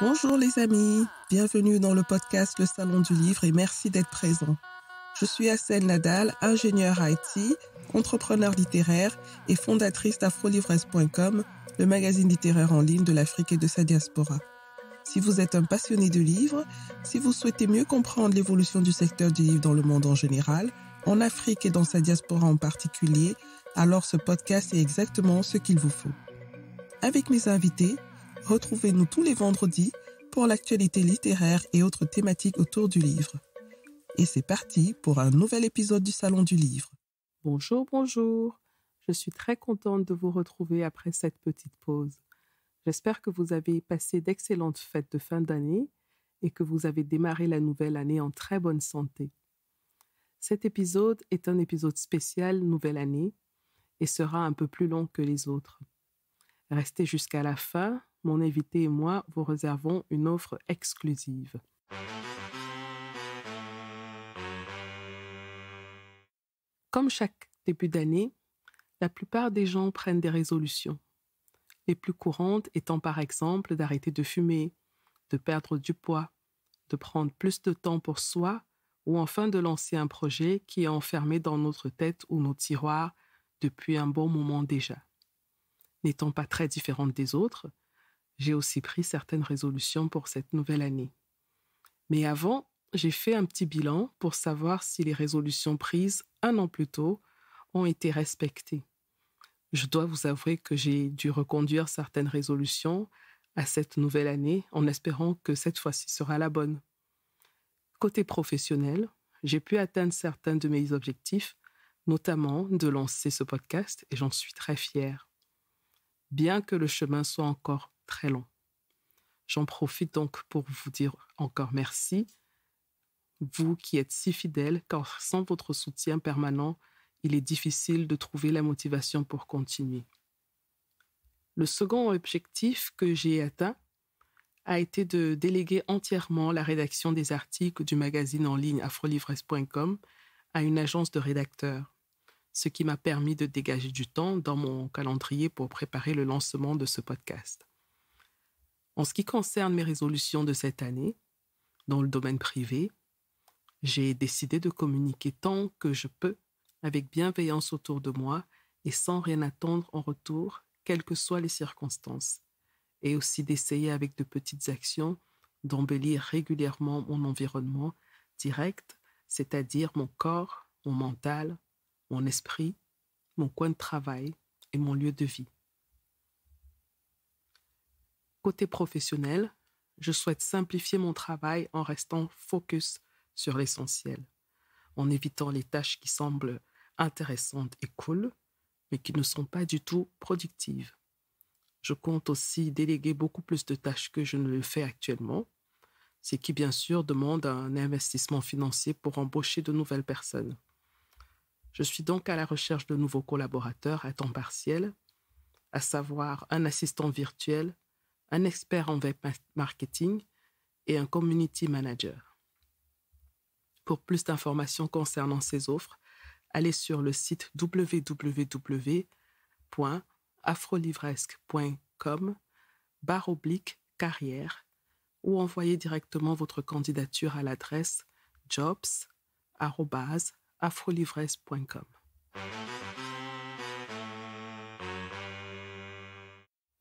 Bonjour les amis, bienvenue dans le podcast Le Salon du Livre et merci d'être présents. Je suis Assel Nadal, ingénieure IT, entrepreneur littéraire et fondatrice d'afrolivresque.com, le magazine littéraire en ligne de l'Afrique et de sa diaspora. Si vous êtes un passionné de livres, si vous souhaitez mieux comprendre l'évolution du secteur du livre dans le monde en général, en Afrique et dans sa diaspora en particulier, alors ce podcast est exactement ce qu'il vous faut. Avec mes invités, retrouvez-nous tous les vendredis pour l'actualité littéraire et autres thématiques autour du livre. Et c'est parti pour un nouvel épisode du Salon du Livre. Bonjour. Je suis très contente de vous retrouver après cette petite pause. J'espère que vous avez passé d'excellentes fêtes de fin d'année et que vous avez démarré la nouvelle année en très bonne santé. Cet épisode est un épisode spécial Nouvelle Année et sera un peu plus long que les autres. Restez jusqu'à la fin, mon invité et moi vous réservons une offre exclusive. Comme chaque début d'année, la plupart des gens prennent des résolutions. Les plus courantes étant par exemple d'arrêter de fumer, de perdre du poids, de prendre plus de temps pour soi ou enfin de lancer un projet qui est enfermé dans notre tête ou nos tiroirs depuis un bon moment déjà. N'étant pas très différente des autres, j'ai aussi pris certaines résolutions pour cette nouvelle année. Mais avant, j'ai fait un petit bilan pour savoir si les résolutions prises un an plus tôt ont été respectées. Je dois vous avouer que j'ai dû reconduire certaines résolutions à cette nouvelle année en espérant que cette fois-ci sera la bonne. Côté professionnel, j'ai pu atteindre certains de mes objectifs, notamment de lancer ce podcast et j'en suis très fière. Bien que le chemin soit encore très long. J'en profite donc pour vous dire encore merci, vous qui êtes si fidèles, car sans votre soutien permanent, il est difficile de trouver la motivation pour continuer. Le second objectif que j'ai atteint a été de déléguer entièrement la rédaction des articles du magazine en ligne afrolivresque.com à une agence de rédacteurs, ce qui m'a permis de dégager du temps dans mon calendrier pour préparer le lancement de ce podcast. En ce qui concerne mes résolutions de cette année, dans le domaine privé, j'ai décidé de communiquer tant que je peux avec bienveillance autour de moi et sans rien attendre en retour, quelles que soient les circonstances, et aussi d'essayer avec de petites actions d'embellir régulièrement mon environnement direct, c'est-à-dire mon corps, mon mental, mon esprit, mon coin de travail et mon lieu de vie. Côté professionnel, je souhaite simplifier mon travail en restant focus sur l'essentiel, en évitant les tâches qui semblent intéressantes et cool, mais qui ne sont pas du tout productives. Je compte aussi déléguer beaucoup plus de tâches que je ne le fais actuellement, ce qui bien sûr demande un investissement financier pour embaucher de nouvelles personnes. Je suis donc à la recherche de nouveaux collaborateurs à temps partiel, à savoir un assistant virtuel, un expert en web marketing et un community manager. Pour plus d'informations concernant ces offres, allez sur le site www.afrolivresque.com/carrière ou envoyez directement votre candidature à l'adresse jobs@afrolivresque.com.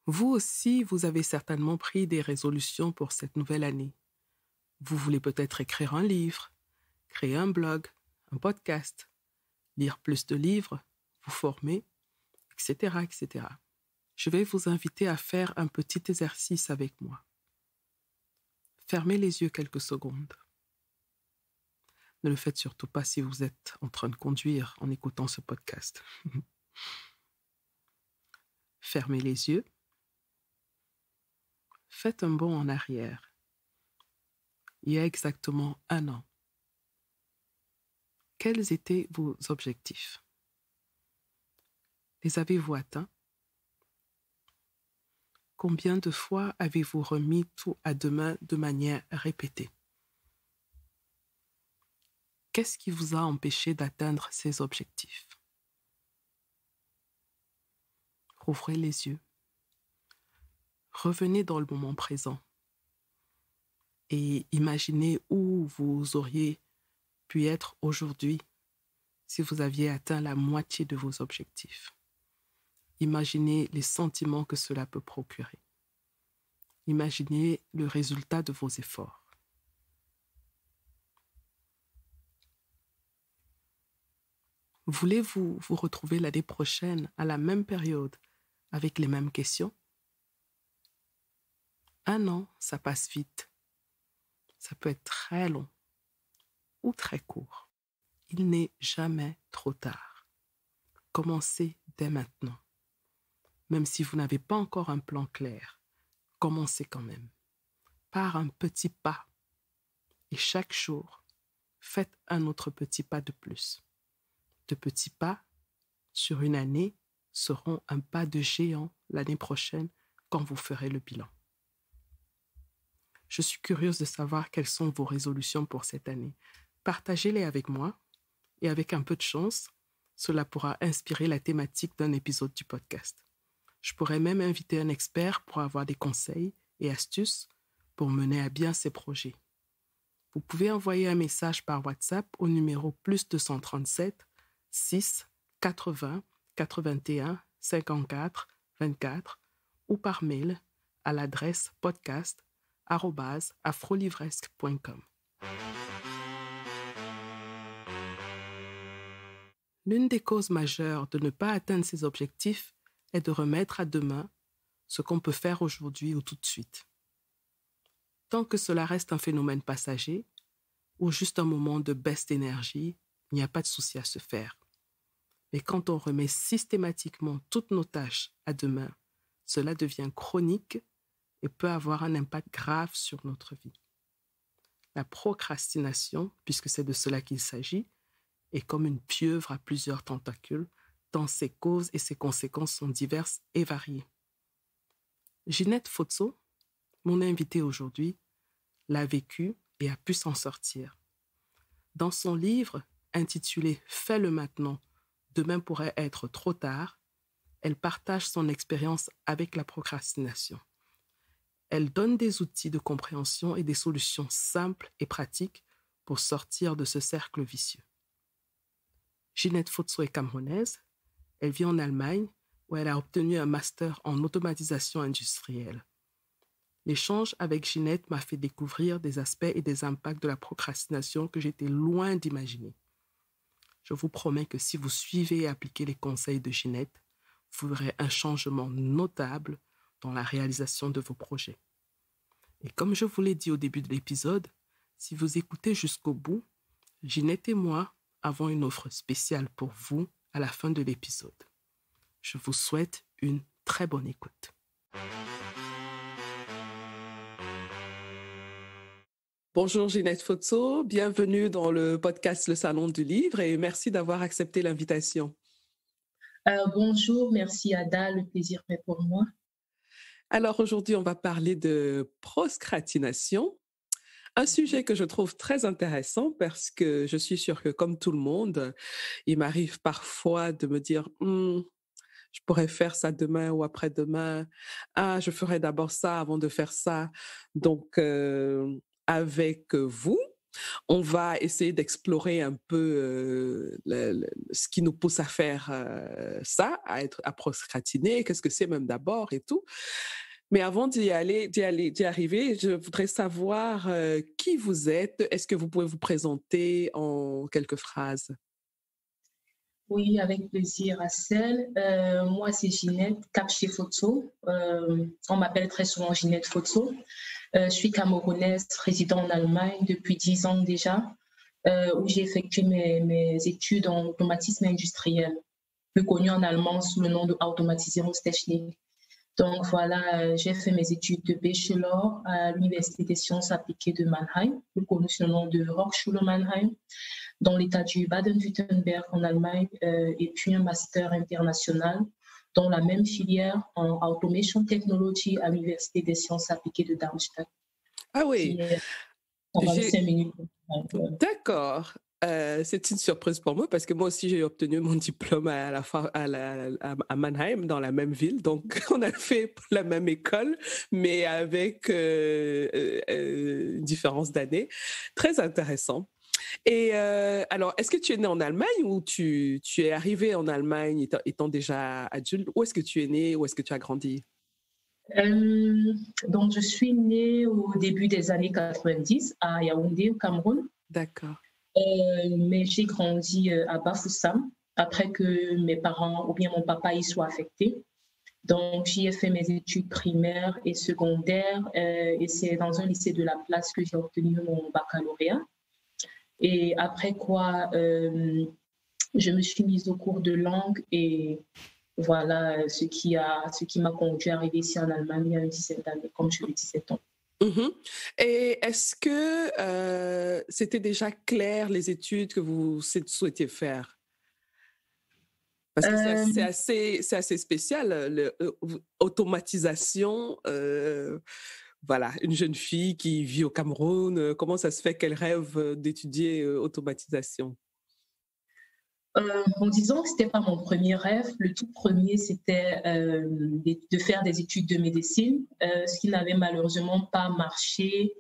Vous aussi, vous avez certainement pris des résolutions pour cette nouvelle année. Vous voulez peut-être écrire un livre, créer un blog, un podcast, lire plus de livres, vous former, etc., etc. Je vais vous inviter à faire un petit exercice avec moi. Fermez les yeux quelques secondes. Ne le faites surtout pas si vous êtes en train de conduire en écoutant ce podcast. Fermez les yeux. Faites un bond en arrière. Il y a exactement un an. Quels étaient vos objectifs? Les avez-vous atteints? Combien de fois avez-vous remis tout à demain de manière répétée? Qu'est-ce qui vous a empêché d'atteindre ces objectifs? Rouvrez les yeux. Revenez dans le moment présent. et imaginez où vous auriez pu être aujourd'hui si vous aviez atteint la moitié de vos objectifs. Imaginez les sentiments que cela peut procurer. Imaginez le résultat de vos efforts. Voulez-vous vous retrouver l'année prochaine à la même période avec les mêmes questions? Un an, ça passe vite. Ça peut être très long ou très court. Il n'est jamais trop tard. Commencez dès maintenant. Même si vous n'avez pas encore un plan clair, commencez quand même. Par un petit pas. Et chaque jour, faites un autre petit pas de plus. De petits pas sur une année seront un pas de géant l'année prochaine quand vous ferez le bilan. Je suis curieuse de savoir quelles sont vos résolutions pour cette année. Partagez-les avec moi et avec un peu de chance, cela pourra inspirer la thématique d'un épisode du podcast. Je pourrais même inviter un expert pour avoir des conseils et astuces pour mener à bien ces projets. Vous pouvez envoyer un message par WhatsApp au numéro +237 6 80 81 54 24 ou par mail à l'adresse podcast@afrolivresque.com. L'une des causes majeures de ne pas atteindre ses objectifs est de remettre à demain ce qu'on peut faire aujourd'hui ou tout de suite. Tant que cela reste un phénomène passager ou juste un moment de baisse d'énergie, il n'y a pas de souci à se faire. Mais quand on remet systématiquement toutes nos tâches à demain, cela devient chronique et peut avoir un impact grave sur notre vie. La procrastination, puisque c'est de cela qu'il s'agit, est comme une pieuvre à plusieurs tentacules, tant ses causes et ses conséquences sont diverses et variées. Ginette Fotso, mon invitée aujourd'hui, l'a vécu et a pu s'en sortir. Dans son livre intitulé « Fais-le maintenant, demain pourrait être trop tard », elle partage son expérience avec la procrastination. Elle donne des outils de compréhension et des solutions simples et pratiques pour sortir de ce cercle vicieux. Ginette Fotso est camerounaise. Elle vit en Allemagne où elle a obtenu un master en automatisation industrielle. L'échange avec Ginette m'a fait découvrir des aspects et des impacts de la procrastination que j'étais loin d'imaginer. Je vous promets que si vous suivez et appliquez les conseils de Ginette, vous verrez un changement notable dans la réalisation de vos projets. Et comme je vous l'ai dit au début de l'épisode, si vous écoutez jusqu'au bout, Ginette et moi avons une offre spéciale pour vous à la fin de l'épisode. Je vous souhaite une très bonne écoute. Bonjour Ginette Fotso, bienvenue dans le podcast Le Salon du Livre et merci d'avoir accepté l'invitation. Bonjour, merci Ada, le plaisir est pour moi. Alors aujourd'hui, on va parler de procrastination, un sujet que je trouve très intéressant parce que je suis sûre que comme tout le monde, il m'arrive parfois de me dire je pourrais faire ça demain ou après-demain. Ah, je ferai d'abord ça avant de faire ça. Donc, avec vous, on va essayer d'explorer un peu ce qui nous pousse à faire ça, à procrastiner, qu'est-ce que c'est même d'abord et tout. Mais avant d'y arriver, je voudrais savoir qui vous êtes. Est-ce que vous pouvez vous présenter en quelques phrases? Oui, avec plaisir, Assel. Moi, c'est Ginette Kapché Fotso. On m'appelle très souvent Ginette Fotso. Je suis camerounaise, résidant en Allemagne depuis 10 ans déjà, où j'ai effectué mes études en automatisme industriel, plus connu en allemand sous le nom de Automatisierungstechnik. Donc voilà, j'ai fait mes études de bachelor à l'Université des sciences appliquées de Mannheim, plus connue sous le nom de Hochschule Mannheim, dans l'état du Baden-Württemberg en Allemagne, et puis un master international dans la même filière en Automation Technology à l'Université des sciences appliquées de Darmstadt. Ah oui. On va 5 minutes. D'accord. c'est une surprise pour moi parce que moi aussi, j'ai obtenu mon diplôme à Mannheim, dans la même ville. Donc, on a fait la même école, mais avec une différence d'années. Très intéressant. Et alors, est-ce que tu es né en Allemagne ou tu es arrivé en Allemagne étant déjà adulte? Où est-ce que tu es né? Où est-ce que tu as grandi? Donc, je suis née au début des années 90 à Yaoundé, au Cameroun. D'accord. Mais j'ai grandi à Bafoussam après que mes parents ou bien mon papa y soient affectés. Donc, j'y ai fait mes études primaires et secondaires et c'est dans un lycée de la place que j'ai obtenu mon baccalauréat. Et après quoi, je me suis mise au cours de langue et voilà ce qui m'a conduit à arriver ici en Allemagne il y a une dizaine d'années, comme je le disais tantôt. Et est-ce que c'était déjà clair les études que vous souhaitiez faire? Parce que c'est assez spécial, l'automatisation. Voilà, une jeune fille qui vit au Cameroun, comment ça se fait qu'elle rêve d'étudier automatisation? Disons que ce n'était pas mon premier rêve. Le tout premier, c'était de faire des études de médecine, ce qui n'avait malheureusement pas marché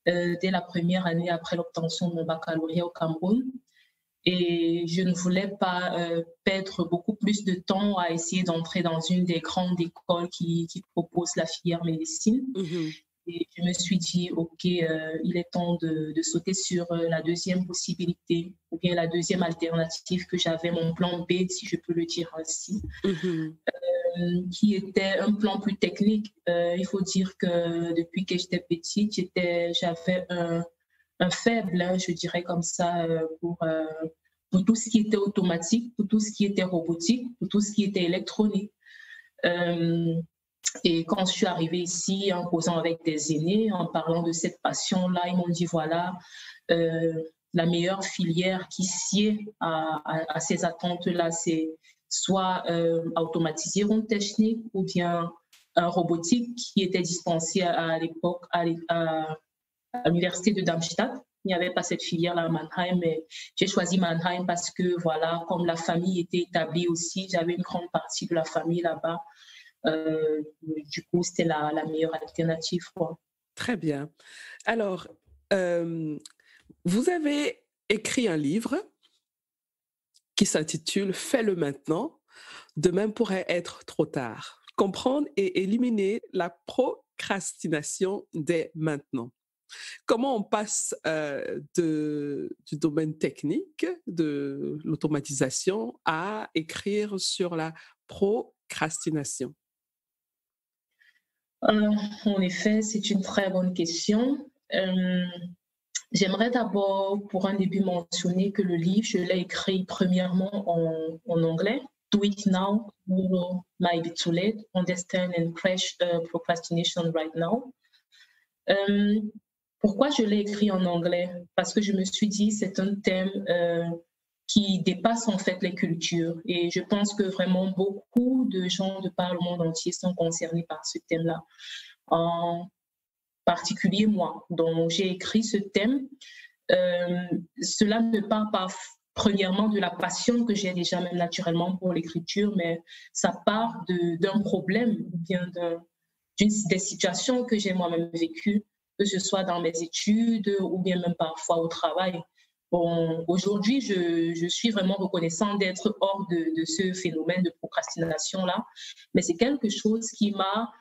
dès la première année après l'obtention de mon baccalauréat au Cameroun. Et je ne voulais pas perdre beaucoup plus de temps à essayer d'entrer dans une des grandes écoles qui proposent la filière médecine. Et je me suis dit, OK, il est temps de sauter sur la deuxième possibilité ou bien la deuxième alternative que j'avais, mon plan B, si je peux le dire ainsi, qui était un plan plus technique. Il faut dire que depuis que j'étais petite, j'avais un faible, je dirais comme ça, pour tout ce qui était automatique, pour tout ce qui était robotique, pour tout ce qui était électronique. Et quand je suis arrivée ici, en causant avec des aînés, en parlant de cette passion-là, ils m'ont dit, voilà, la meilleure filière qui sied à ces attentes-là, c'est soit automatiser une technique ou bien un robotique qui était dispensé à l'époque à l'université de Darmstadt. Il n'y avait pas cette filière-là à Mannheim, mais j'ai choisi Mannheim parce que, voilà, comme la famille était établie aussi, j'avais une grande partie de la famille là-bas. Du coup, c'était la meilleure alternative, quoi. Très bien. Alors, vous avez écrit un livre qui s'intitule « Fais-le maintenant, demain pourrait être trop tard. Comprendre et éliminer la procrastination dès maintenant ». Comment on passe du domaine technique, de l'automatisation, à écrire sur la procrastination? En effet, c'est une très bonne question. J'aimerais d'abord, pour un début, mentionner que le livre, je l'ai écrit premièrement en anglais. Do it now, tomorrow might be too late. Understand and crush procrastination right now. Pourquoi je l'ai écrit en anglais? Parce que je me suis dit, c'est un thème qui dépasse en fait les cultures. Et je pense que vraiment beaucoup de gens de par le monde entier sont concernés par ce thème-là. En particulier moi. Donc, j'ai écrit ce thème. Cela ne part pas premièrement de la passion que j'ai déjà même naturellement pour l'écriture, mais ça part d'un problème ou bien des situations que j'ai moi-même vécues, que ce soit dans mes études ou bien même parfois au travail. Bon, aujourd'hui, je suis vraiment reconnaissante d'être hors de ce phénomène de procrastination-là, mais c'est quelque chose qui m'a,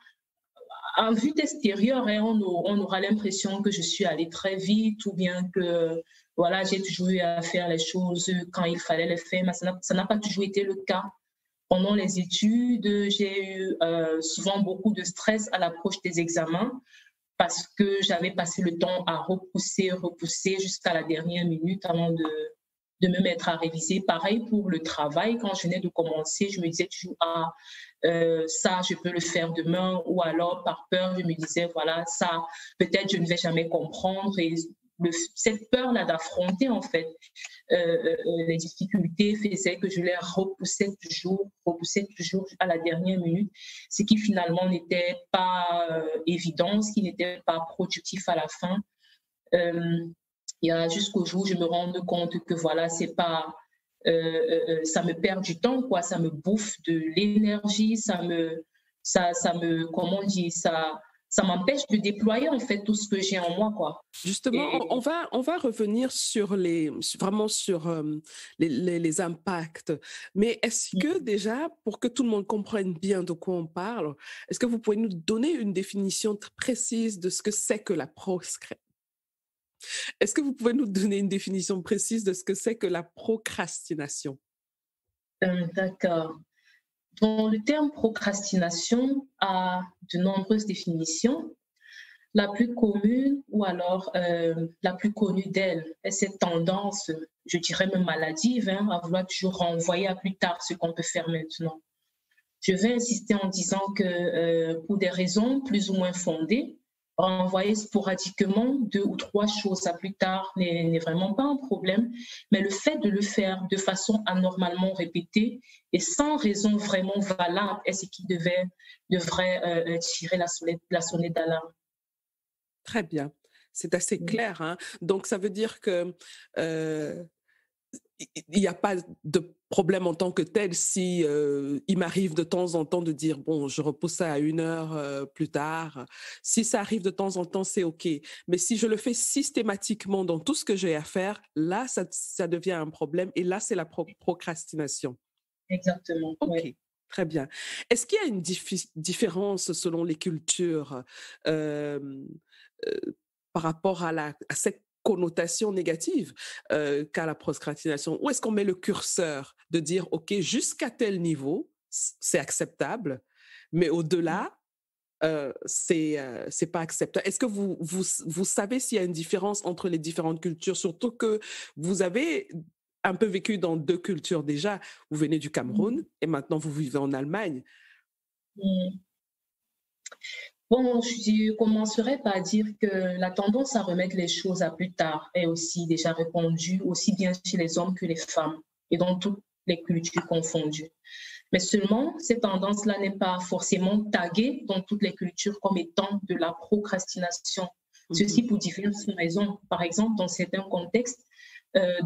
en vue d'extérieur, hein, on aura l'impression que je suis allée très vite ou bien que voilà, j'ai toujours eu à faire les choses quand il fallait les faire, mais ça n'a pas toujours été le cas. Pendant les études, j'ai eu souvent beaucoup de stress à l'approche des examens, parce que j'avais passé le temps à repousser jusqu'à la dernière minute avant de me mettre à réviser. Pareil pour le travail, quand je venais de commencer, je me disais toujours, ça, je peux le faire demain, ou alors par peur, je me disais, voilà, ça, peut-être je ne vais jamais comprendre. Et cette peur-là d'affronter en fait les difficultés faisait que je les repoussais toujours à la dernière minute, ce qui finalement n'était pas évident, ce qui n'était pas productif à la fin. Il y a jusqu'au jour où je me rends compte que voilà, c'est pas, ça me perd du temps, quoi, ça me bouffe de l'énergie, comment on dit, ça m'empêche de déployer en fait tout ce que j'ai en moi, quoi. Justement, Et on va revenir sur vraiment sur les impacts. Mais est-ce que déjà, pour que tout le monde comprenne bien de quoi on parle, est-ce que vous pouvez nous donner une définition précise de ce que c'est que la Est-ce que vous pouvez nous donner une définition précise de ce que c'est que la procrastination? d'accord. Donc, le terme procrastination a de nombreuses définitions. La plus commune ou alors la plus connue d'elle est cette tendance, je dirais même maladive, hein, à vouloir toujours renvoyer à plus tard ce qu'on peut faire maintenant. Je vais insister en disant que pour des raisons plus ou moins fondées, renvoyer sporadiquement 2 ou 3 choses à plus tard n'est vraiment pas un problème, mais le fait de le faire de façon anormalement répétée et sans raison vraiment valable est ce qui devrait tirer la sonnette d'alarme. Très bien. C'est assez clair, hein. Donc ça veut dire que, il n'y a pas de problème en tant que tel si, il m'arrive de temps en temps de dire: «Bon, je repousse ça à 1 heure, plus tard». Si ça arrive de temps en temps, c'est OK. Mais si je le fais systématiquement dans tout ce que j'ai à faire, là, ça devient un problème et là, c'est la procrastination. Exactement, OK, ouais. très bien. Est-ce qu'il y a une différence selon les cultures, hem, par rapport à cette connotation négative, qu'a la procrastination? Où est-ce qu'on met le curseur de dire: «OK, jusqu'à tel niveau, c'est acceptable, mais au-delà, c'est pas acceptable». Est-ce que vous savez s'il y a une différence entre les différentes cultures? Surtout que vous avez un peu vécu dans 2 cultures déjà. Vous venez du Cameroun Mm. et maintenant vous vivez en Allemagne. Mm. Bon, je commencerai par dire que la tendance à remettre les choses à plus tard est aussi déjà répandue, aussi bien chez les hommes que les femmes, et dans toutes les cultures confondues. Mais seulement, cette tendance-là n'est pas forcément taguée dans toutes les cultures comme étant de la procrastination. Ceci Mmh. pour diverses raisons. Par exemple, dans certains contextes,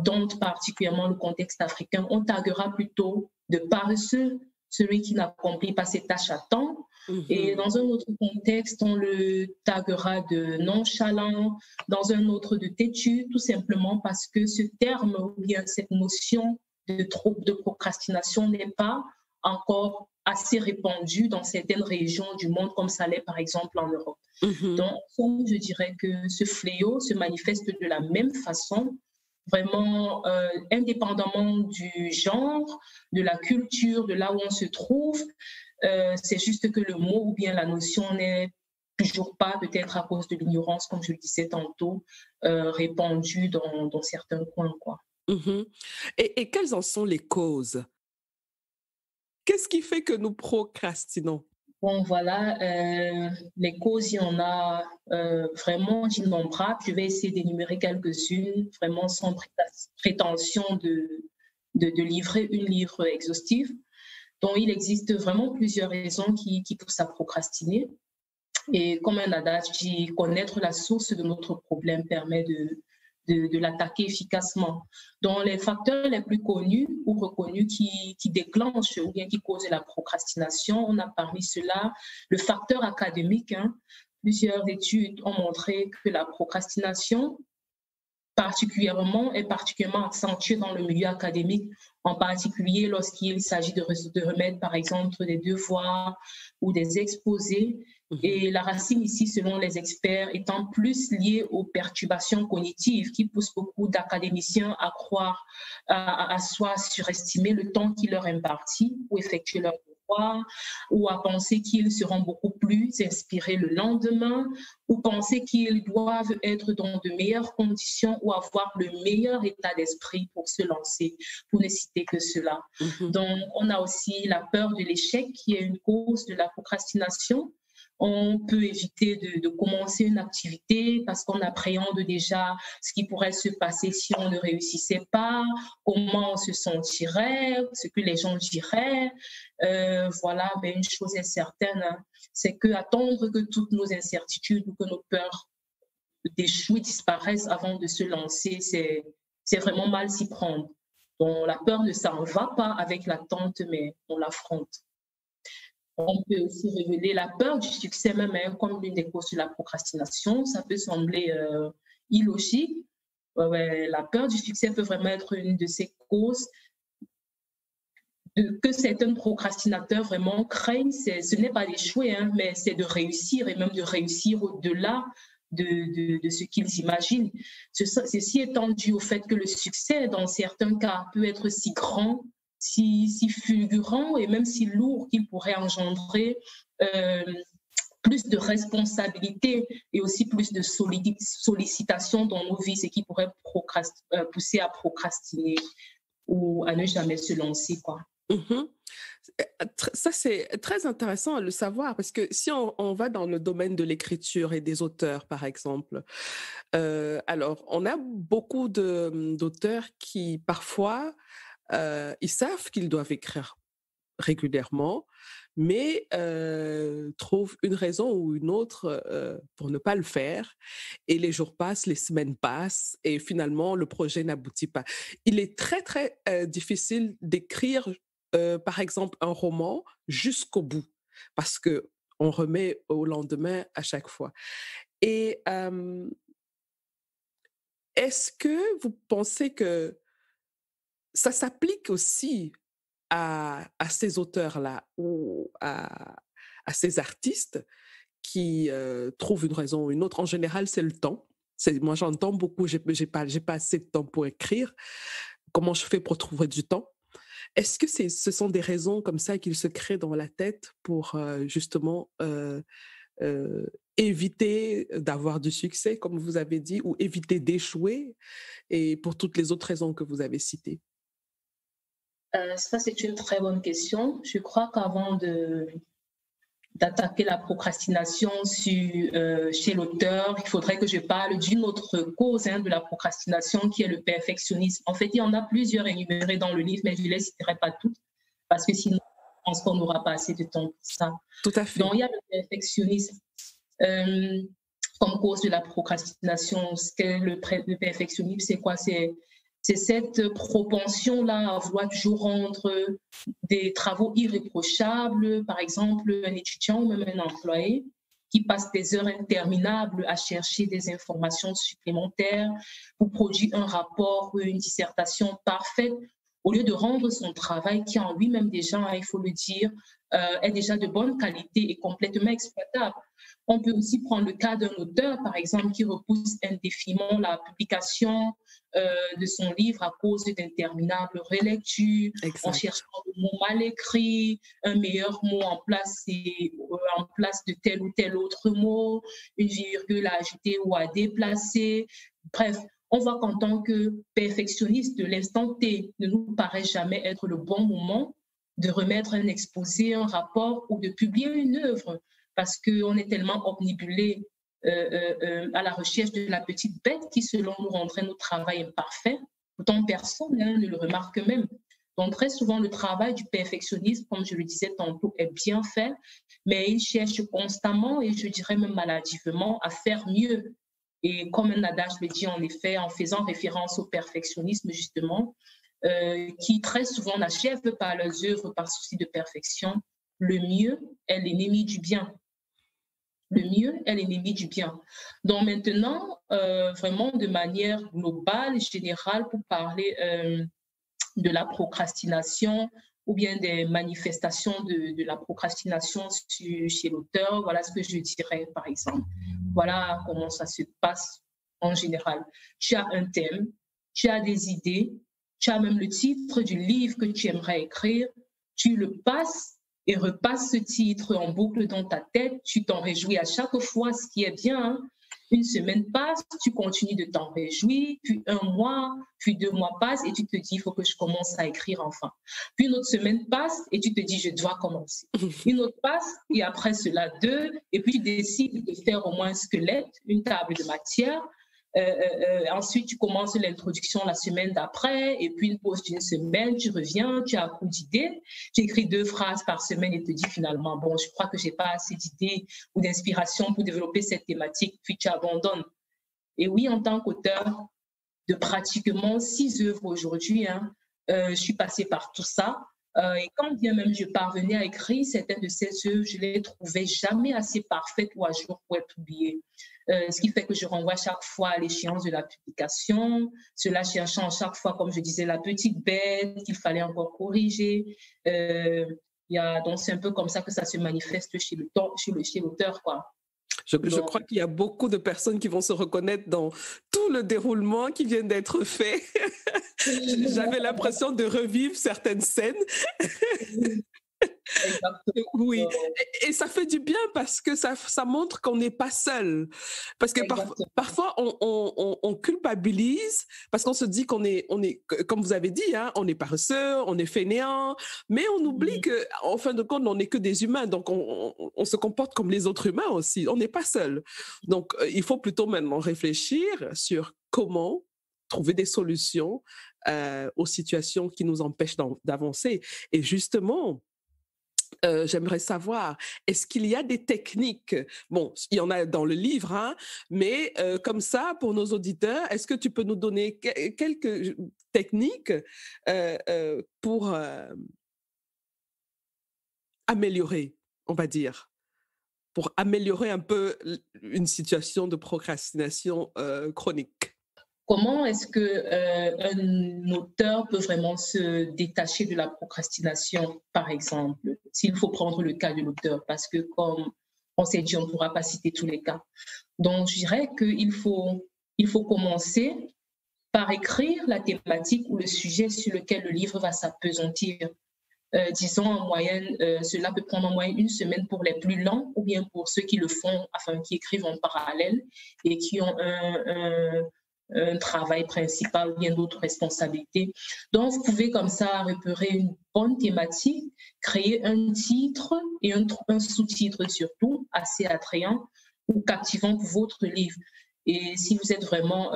dont particulièrement le contexte africain, on taguera plutôt de paresseux celui qui n'accomplit pas ses tâches à temps. Et Mmh. dans un autre contexte, on le taguera de nonchalant, dans un autre de têtu, tout simplement parce que ce terme ou bien cette notion de procrastination n'est pas encore assez répandue dans certaines régions du monde, comme ça l'est par exemple en Europe. Mmh. Donc, je dirais que ce fléau se manifeste de la même façon, vraiment indépendamment du genre, de la culture, de là où on se trouve. C'est juste que le mot ou bien la notion n'est toujours pas, peut-être à cause de l'ignorance, comme je le disais tantôt, répandue dans certains coins, quoi. Mmh. Et quelles en sont les causes? Qu'est-ce qui fait que nous procrastinons? Bon, voilà, les causes, il y en a vraiment innombrables. Je vais essayer d'énumérer quelques-unes, vraiment sans prétention de livrer une livre exhaustive. Donc, il existe vraiment plusieurs raisons qui poussent à procrastiner. Et comme un adage dit, connaître la source de notre problème permet de l'attaquer efficacement. Donc, les facteurs les plus connus ou reconnus qui déclenchent ou bien qui causent la procrastination, on a parmi cela le facteur académique, hein. Plusieurs études ont montré que la procrastination est particulièrement accentuée dans le milieu académique, en particulier lorsqu'il s'agit de remettre, par exemple, des devoirs ou des exposés. Mmh. Et la racine ici, selon les experts, étant plus liée aux perturbations cognitives qui poussent beaucoup d'académiciens à croire, à soit surestimer le temps qui leur est imparti pour effectuer leur devoir, ou à penser qu'ils seront beaucoup plus inspirés le lendemain, ou penser qu'ils doivent être dans de meilleures conditions ou avoir le meilleur état d'esprit pour se lancer, pour ne citer que cela. Mmh. Donc, on a aussi la peur de l'échec qui est une cause de la procrastination. On peut éviter de commencer une activité parce qu'on appréhende déjà ce qui pourrait se passer si on ne réussissait pas, comment on se sentirait, ce que les gens diraient. Voilà, mais une chose est certaine, hein, c'est qu'attendre que toutes nos incertitudes ou que nos peurs d'échouer, disparaissent avant de se lancer, c'est vraiment mal s'y prendre. Donc, la peur ne s'en va pas avec l'attente, mais on l'affronte. On peut aussi révéler la peur du succès même comme l'une des causes de la procrastination. Ça peut sembler illogique. La peur du succès peut vraiment être une de ces causes que certains procrastinateurs vraiment craignent. Ce n'est pas d'échouer, mais c'est de réussir et même de réussir au-delà de ce qu'ils imaginent. Ceci étant dû au fait que le succès, dans certains cas, peut être si grand, si fulgurant et même si lourd qu'il pourrait engendrer plus de responsabilités et aussi plus de sollicitation dans nos vies, ce qui pourrait pousser à procrastiner ou à ne jamais se lancer, quoi. Mm-hmm. Ça, c'est très intéressant à le savoir parce que si on va dans le domaine de l'écriture et des auteurs, par exemple, alors on a beaucoup d'auteurs qui, parfois, ils savent qu'ils doivent écrire régulièrement, mais trouvent une raison ou une autre pour ne pas le faire. Et les jours passent, les semaines passent, et finalement, le projet n'aboutit pas. Il est très, très difficile d'écrire, par exemple, un roman jusqu'au bout, parce qu'on remet au lendemain à chaque fois. Et est-ce que vous pensez que ça s'applique aussi à ces auteurs-là ou à ces artistes qui trouvent une raison ou une autre? En général, c'est le temps. Moi, j'entends beaucoup, j'ai pas assez de temps pour écrire. Comment je fais pour trouver du temps? Est-ce que ce sont des raisons comme ça qu'ils se créent dans la tête pour justement éviter d'avoir du succès, comme vous avez dit, ou éviter d'échouer, et pour toutes les autres raisons que vous avez citées? Ça, c'est une très bonne question. Je crois qu'avant d'attaquer la procrastination chez l'auteur, il faudrait que je parle d'une autre cause de la procrastination qui est le perfectionnisme. En fait, il y en a plusieurs énumérées dans le livre, mais je ne les citerai pas toutes parce que sinon, je pense qu'on n'aura pas assez de temps pour ça. Tout à fait. Donc, il y a le perfectionnisme comme cause de la procrastination. Le perfectionnisme, c'est quoi? C'est cette propension-là à vouloir toujours rendre des travaux irréprochables. Par exemple, un étudiant ou même un employé qui passe des heures interminables à chercher des informations supplémentaires pour produire un rapport ou une dissertation parfaite, au lieu de rendre son travail qui en lui-même déjà, il faut le dire, est déjà de bonne qualité et complètement exploitable. On peut aussi prendre le cas d'un auteur, par exemple, qui repousse indéfiniment la publication de son livre à cause d'interminables relectures, en cherchant le mot mal écrit, un meilleur mot en place de tel ou tel autre mot, une virgule à ajouter ou à déplacer. Bref, on voit qu'en tant que perfectionniste de l'instant T, ne nous paraît jamais être le bon moment de remettre un exposé, un rapport ou de publier une œuvre, parce qu'on est tellement omnibulé à la recherche de la petite bête qui, selon nous, rendrait notre travail imparfait. Pourtant, personne ne le remarque même. Donc, très souvent, le travail du perfectionniste, comme je le disais tantôt, est bien fait, mais il cherche constamment et je dirais même maladivement à faire mieux. Et comme un adage le dit en effet, en faisant référence au perfectionnisme, justement, qui très souvent n'achèvent pas leurs œuvres par souci de perfection, le mieux est l'ennemi du bien. Le mieux est l'ennemi du bien. Donc maintenant, vraiment de manière globale, générale, pour parler de la procrastination ou bien des manifestations de la procrastination chez l'auteur, voilà ce que je dirais par exemple. Voilà comment ça se passe en général. Tu as un thème, tu as des idées, tu as même le titre du livre que tu aimerais écrire, tu le passes et repasses ce titre en boucle dans ta tête, tu t'en réjouis à chaque fois, ce qui est bien. Une semaine passe, tu continues de t'en réjouir, puis un mois, puis 2 mois passent et tu te dis, il faut que je commence à écrire enfin. Puis une autre semaine passe et tu te dis, je dois commencer. Une autre passe et après cela 2, et puis tu décides de faire au moins un squelette, une table de matière. Ensuite, tu commences l'introduction la semaine d'après, et puis une pause d'une semaine, tu reviens, tu as un coup d'idée, tu écris 2 phrases par semaine et te dis finalement, bon, je crois que je n'ai pas assez d'idées ou d'inspiration pour développer cette thématique, puis tu abandonnes. Et oui, en tant qu'auteur de pratiquement 6 œuvres aujourd'hui, je suis passée par tout ça. Et quand bien même je parvenais à écrire certaines de ces œuvres, je ne les trouvais jamais assez parfaites ou à jour pour être publiées. Ce qui fait que je renvoie chaque fois à l'échéance de la publication, cela cherchant à chaque fois, comme je disais, la petite bête qu'il fallait encore corriger. Donc c'est un peu comme ça que ça se manifeste chez l'auteur, quoi. Je crois qu'il y a beaucoup de personnes qui vont se reconnaître dans tout le déroulement qui vient d'être fait. J'avais l'impression de revivre certaines scènes. Exactement. Oui, et ça fait du bien parce que ça montre qu'on n'est pas seul. Parce que parfois, on culpabilise parce qu'on se dit qu'on est, comme vous avez dit, on est paresseux, on est fainéant, mais on oublie qu'en fin de compte, on n'est que des humains, donc on se comporte comme les autres humains aussi. On n'est pas seul. Donc, il faut plutôt maintenant réfléchir sur comment trouver des solutions aux situations qui nous empêchent d'avancer. Et justement, j'aimerais savoir, est-ce qu'il y a des techniques? Bon, il y en a dans le livre, mais comme ça, pour nos auditeurs, est-ce que tu peux nous donner quelques techniques pour améliorer, on va dire, pour améliorer un peu une situation de procrastination chronique? Comment est-ce qu'un auteur peut vraiment se détacher de la procrastination, par exemple, s'il faut prendre le cas de l'auteur, parce que comme on s'est dit, on ne pourra pas citer tous les cas. Donc, je dirais qu'il faut commencer par écrire la thématique ou le sujet sur lequel le livre va s'appesantir. Disons en moyenne, cela peut prendre en moyenne 1 semaine pour les plus lents ou bien pour ceux qui le font, enfin qui écrivent en parallèle et qui ont un travail principal ou bien d'autres responsabilités. Donc, vous pouvez comme ça repérer une bonne thématique, créer un titre et un sous-titre surtout assez attrayant ou captivant pour votre livre. Et si vous êtes vraiment,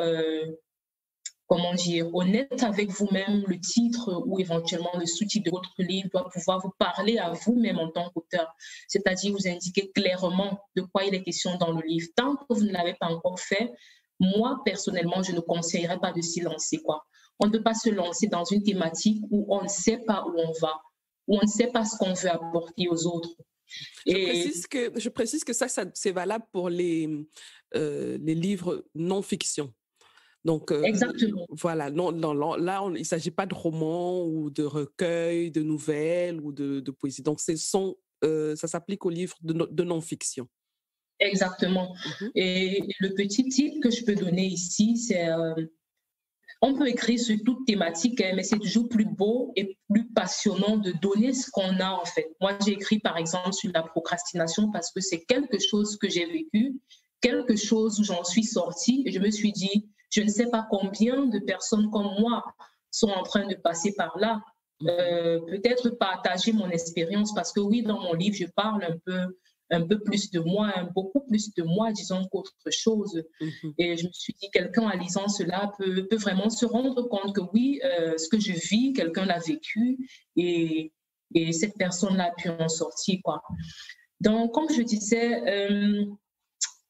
honnête avec vous-même, le titre ou éventuellement le sous-titre de votre livre doit pouvoir vous parler à vous-même en tant qu'auteur, c'est-à-dire vous indiquer clairement de quoi il est question dans le livre. Tant que vous ne l'avez pas encore fait, moi, personnellement, je ne conseillerais pas de s'y lancer, quoi. On ne peut pas se lancer dans une thématique où on ne sait pas où on va, où on ne sait pas ce qu'on veut apporter aux autres. Je précise que ça c'est valable pour les livres non-fiction. Donc, exactement. Voilà, là, il ne s'agit pas de romans ou de recueils, de nouvelles ou de poésie. Donc, ça s'applique aux livres de non-fiction. Exactement. Et le petit tip que je peux donner ici, c'est on peut écrire sur toute thématique, mais c'est toujours plus beau et plus passionnant de donner ce qu'on a en fait. Moi, j'ai écrit par exemple sur la procrastination parce que c'est quelque chose que j'ai vécu, quelque chose où j'en suis sortie et je me suis dit, je ne sais pas combien de personnes comme moi sont en train de passer par là. Peut-être partager mon expérience parce que oui, dans mon livre, je parle un peu plus de moi, beaucoup plus de moi, disons, qu'autre chose. Et je me suis dit, quelqu'un en lisant cela peut vraiment se rendre compte que oui, ce que je vis, quelqu'un l'a vécu et cette personne-là a pu en sortir, quoi. Donc, comme je disais,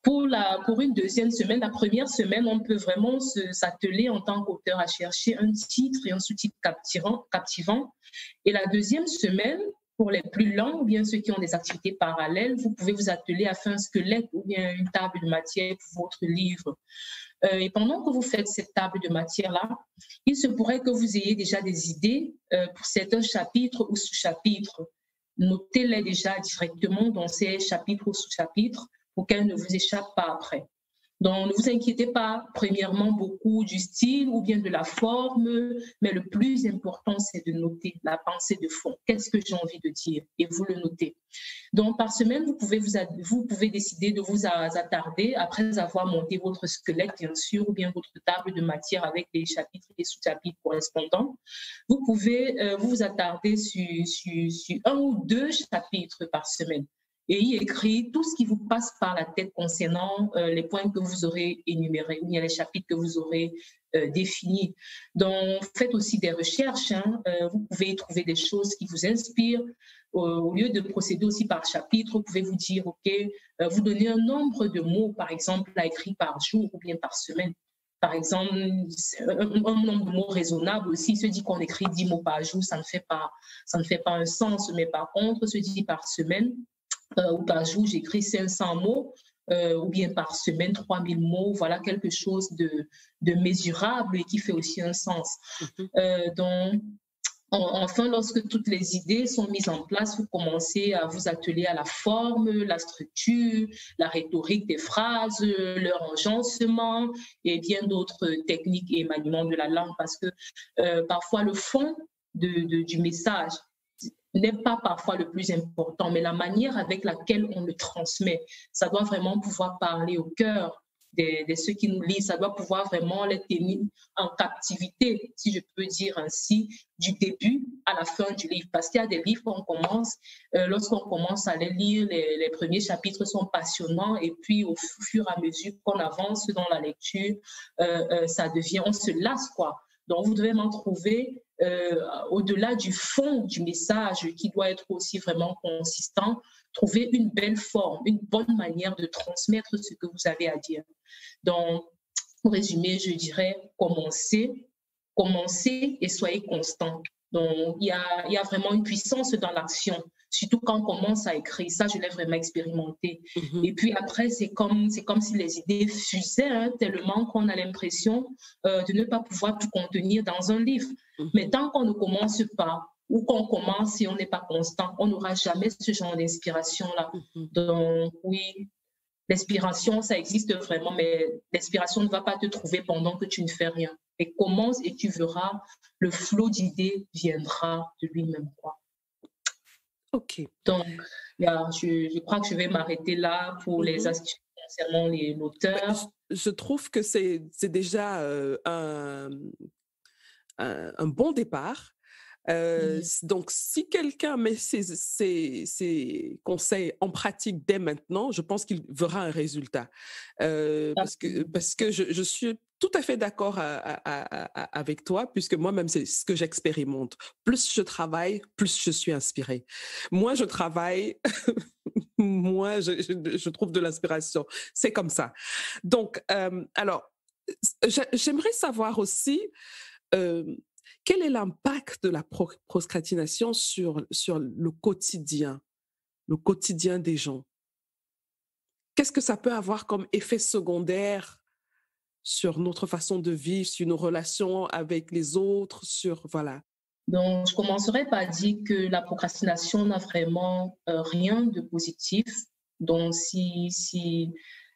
pour une deuxième semaine, la première semaine, on peut vraiment s'atteler en tant qu'auteur à chercher un titre et un sous-titre captivant. Et la deuxième semaine, pour les plus lents ou bien ceux qui ont des activités parallèles, vous pouvez vous atteler à faire un squelette ou bien une table de matière pour votre livre. Et pendant que vous faites cette table de matière-là, il se pourrait que vous ayez déjà des idées pour certains chapitres ou sous-chapitres. Notez-les déjà directement dans ces chapitres ou sous-chapitres pour qu'elles ne vous échappent pas après. Donc, ne vous inquiétez pas, premièrement, beaucoup du style ou bien de la forme, mais le plus important, c'est de noter la pensée de fond. Qu'est-ce que j'ai envie de dire? Et vous le notez. Donc, par semaine, vous pouvez décider de vous attarder, après avoir monté votre squelette, bien sûr, ou bien votre table de matière avec les chapitres et les sous-chapitres correspondants. Vous pouvez vous attarder sur 1 ou 2 chapitres par semaine et y écrire tout ce qui vous passe par la tête concernant les points que vous aurez énumérés ou bien les chapitres que vous aurez définis. Donc, faites aussi des recherches. Vous pouvez y trouver des choses qui vous inspirent. au lieu de procéder aussi par chapitre, vous pouvez vous dire, OK, vous donnez un nombre de mots, par exemple, à écrire par jour ou bien par semaine. Par exemple, un nombre de mots raisonnable aussi. Se dit qu'on écrit 10 mots par jour, ça ne fait pas un sens. Mais par contre, se dit par semaine ou par jour, j'écris 500 mots. Ou bien par semaine 3000 mots, voilà quelque chose de mesurable et qui fait aussi un sens. Donc, enfin, lorsque toutes les idées sont mises en place, vous commencez à vous atteler à la forme, la structure, la rhétorique des phrases, leur agencement et bien d'autres techniques et maniements de la langue, parce que parfois le fond du message n'est pas parfois le plus important, mais la manière avec laquelle on le transmet, ça doit vraiment pouvoir parler au cœur de ceux qui nous lisent, ça doit pouvoir vraiment les tenir en captivité, si je peux dire ainsi, du début à la fin du livre. Parce qu'il y a des livres qu'on commence, lorsqu'on commence à les lire, les premiers chapitres sont passionnants et puis au fur et à mesure qu'on avance dans la lecture, ça devient, on se lasse, quoi. Donc, vous devez m'en trouver au-delà du fond du message qui doit être aussi vraiment consistant, trouver une belle forme, une bonne manière de transmettre ce que vous avez à dire. Donc, pour résumer, je dirais commencez et soyez constant. Donc, il y a vraiment une puissance dans l'action, surtout quand on commence à écrire. Ça, je l'ai vraiment expérimenté. Et puis après, c'est comme si les idées fusaient tellement qu'on a l'impression de ne pas pouvoir tout contenir dans un livre. Mais tant qu'on ne commence pas, ou qu'on commence et on n'est pas constant, on n'aura jamais ce genre d'inspiration-là. Donc, oui, l'inspiration, ça existe vraiment, mais l'inspiration ne va pas te trouver pendant que tu ne fais rien. Et commence et tu verras, le flot d'idées viendra de lui-même, quoi. OK. Donc, je crois que je vais m'arrêter là pour les astuces concernant l'auteur. Je trouve que c'est déjà un bon départ. Donc, si quelqu'un met ses conseils en pratique dès maintenant, je pense qu'il verra un résultat. Parce que je suis tout à fait d'accord avec toi, puisque moi-même, c'est ce que j'expérimente. Plus je travaille, plus je suis inspirée. Moins je travaille, moins je trouve de l'inspiration. C'est comme ça. Donc, alors, j'aimerais savoir aussi quel est l'impact de la procrastination sur le quotidien des gens? Qu'est-ce que ça peut avoir comme effet secondaire sur notre façon de vivre, sur nos relations avec les autres, voilà. Donc, je commencerai par dire que la procrastination n'a vraiment rien de positif. Donc, si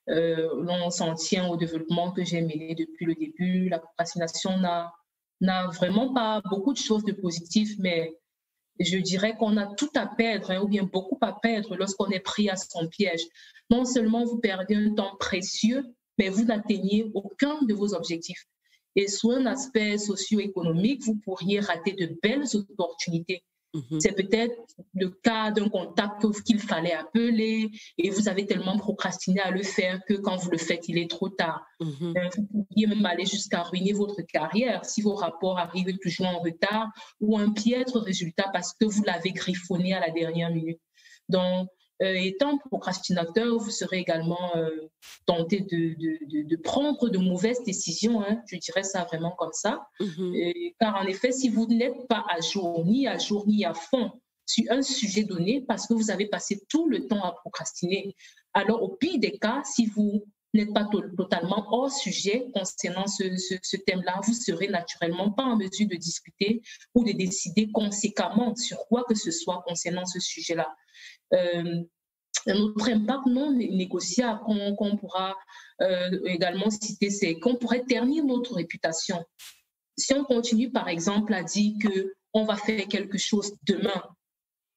l'on s'en tient au développement que j'ai mené depuis le début, la procrastination n'a vraiment pas beaucoup de choses de positives, mais je dirais qu'on a tout à perdre, ou bien beaucoup à perdre lorsqu'on est pris à son piège. Non seulement vous perdez un temps précieux, mais vous n'atteignez aucun de vos objectifs. Et sur un aspect socio-économique, vous pourriez rater de belles opportunités. C'est peut-être le cas d'un contact qu'il fallait appeler et vous avez tellement procrastiné à le faire que quand vous le faites, il est trop tard. Vous pourriez même aller jusqu'à ruiner votre carrière si vos rapports arrivent toujours en retard ou un piètre résultat parce que vous l'avez griffonné à la dernière minute. Donc, étant procrastinateur, vous serez également tenté de prendre de mauvaises décisions, je dirais ça vraiment comme ça. Car en effet, si vous n'êtes pas à jour ni à fond sur un sujet donné, parce que vous avez passé tout le temps à procrastiner, alors au pire des cas, si vous n'êtes pas totalement hors sujet concernant ce thème-là, vous serez naturellement pas en mesure de discuter ou de décider conséquemment sur quoi que ce soit concernant ce sujet-là. Un autre impact non négociable qu'on pourra également citer, c'est qu'on pourrait ternir notre réputation. Si on continue, par exemple, à dire qu'on va faire quelque chose demain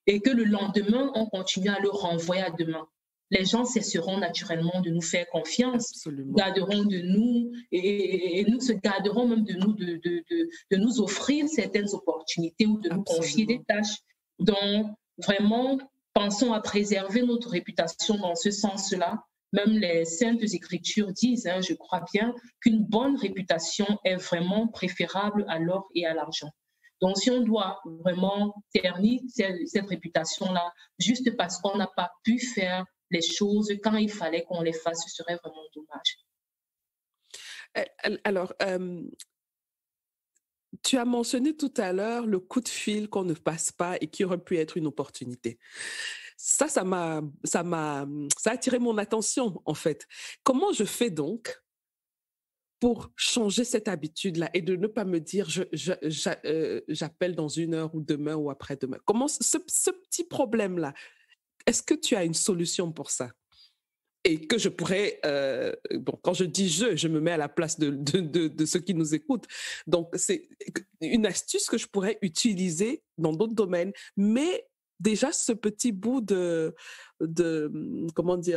et que le lendemain, on continue à le renvoyer à demain, les gens cesseront naturellement de nous faire confiance, garderont de nous et nous se garderont même de nous de nous offrir certaines opportunités ou de nous confier des tâches. Donc, vraiment, pensons à préserver notre réputation dans ce sens-là. Même les Saintes Écritures disent, je crois bien, qu'une bonne réputation est vraiment préférable à l'or et à l'argent. Donc, si on doit vraiment ternir cette réputation-là, juste parce qu'on n'a pas pu faire les choses quand il fallait qu'on les fasse, ce serait vraiment dommage. Alors, tu as mentionné tout à l'heure le coup de fil qu'on ne passe pas et qui aurait pu être une opportunité. Ça a attiré mon attention, en fait. Comment je fais donc pour changer cette habitude-là et de ne pas me dire j'appelle dans 1 heure ou demain ou après-demain? Comment ce petit problème-là, est-ce que tu as une solution pour ça? Et que je pourrais, quand je dis je me mets à la place de ceux qui nous écoutent. Donc, c'est une astuce que je pourrais utiliser dans d'autres domaines, mais déjà ce petit bout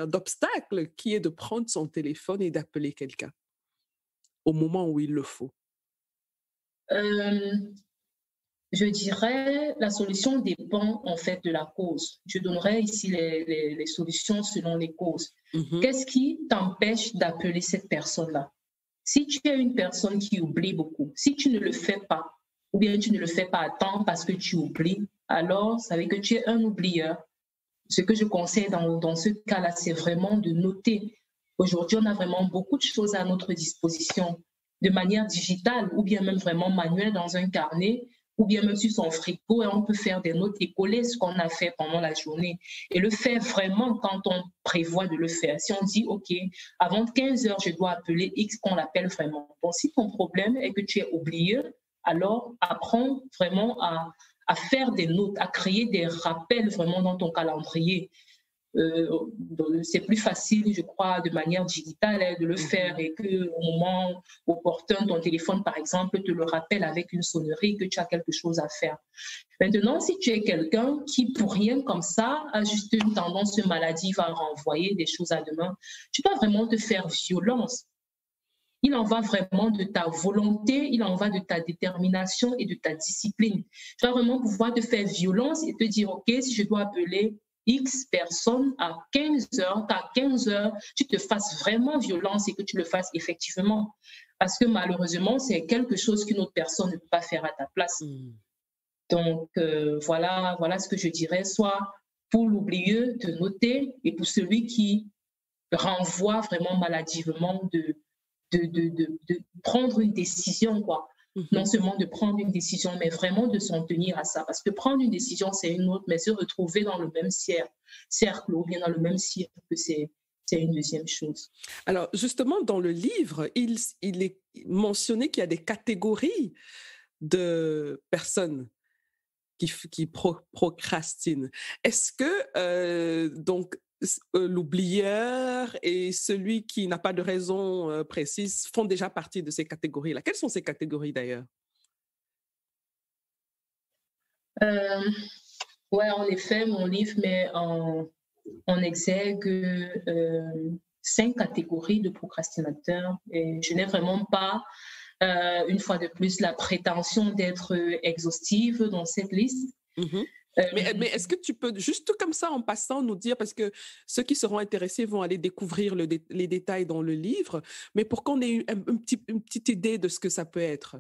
d'obstacle qui est de prendre son téléphone et d'appeler quelqu'un au moment où il le faut. Je dirais la solution dépend en fait de la cause. Je donnerai ici les solutions selon les causes. Qu'est-ce qui t'empêche d'appeler cette personne-là? Si tu es une personne qui oublie beaucoup, si tu ne le fais pas, ou bien tu ne le fais pas à temps parce que tu oublies, alors ça veut dire que tu es un oublieur. Ce que je conseille dans ce cas-là, c'est vraiment de noter. Aujourd'hui, on a vraiment beaucoup de choses à notre disposition de manière digitale ou bien même vraiment manuelle dans un carnet ou bien même sur son frigo, et on peut faire des notes et coller ce qu'on a fait pendant la journée et le faire vraiment quand on prévoit de le faire. Si on dit, OK, avant 15 heures, je dois appeler X, qu'on l'appelle vraiment. Bon, si ton problème est que tu es oublié, alors apprends vraiment à faire des notes, à créer des rappels vraiment dans ton calendrier. C'est plus facile, je crois, de manière digitale de le faire et qu'au moment opportun, ton téléphone, par exemple, te le rappelle avec une sonnerie que tu as quelque chose à faire. Maintenant, si tu es quelqu'un qui, pour rien comme ça, a juste une tendance maladive à renvoyer des choses à demain, tu dois vraiment te faire violence. Il en va vraiment de ta volonté, il en va de ta détermination et de ta discipline. Tu dois vraiment pouvoir te faire violence et te dire, OK, si je dois appeler X personnes à 15 heures, qu'à 15 heures, tu te fasses vraiment violence et que tu le fasses effectivement. Parce que malheureusement, c'est quelque chose qu'une autre personne ne peut pas faire à ta place. Donc, voilà ce que je dirais. Soit pour l'oublieux, de noter, et pour celui qui renvoie vraiment maladivement, de prendre une décision, quoi. Non seulement de prendre une décision, mais vraiment de s'en tenir à ça. Parce que prendre une décision, c'est une autre, mais se retrouver dans le même cercle ou bien dans le même cirque, c'est une deuxième chose. Alors, justement, dans le livre, il est mentionné qu'il y a des catégories de personnes qui procrastinent. Est-ce que, donc, l'oublieur et celui qui n'a pas de raison précise font déjà partie de ces catégories-là? Quelles sont ces catégories d'ailleurs? Oui, en effet, mon livre met en exergue 5 catégories de procrastinateurs et je n'ai vraiment pas, une fois de plus, la prétention d'être exhaustive dans cette liste. Mais est-ce que tu peux, juste comme ça, en passant, nous dire, parce que ceux qui seront intéressés vont aller découvrir les détails dans le livre, mais pour qu'on ait une petite idée de ce que ça peut être.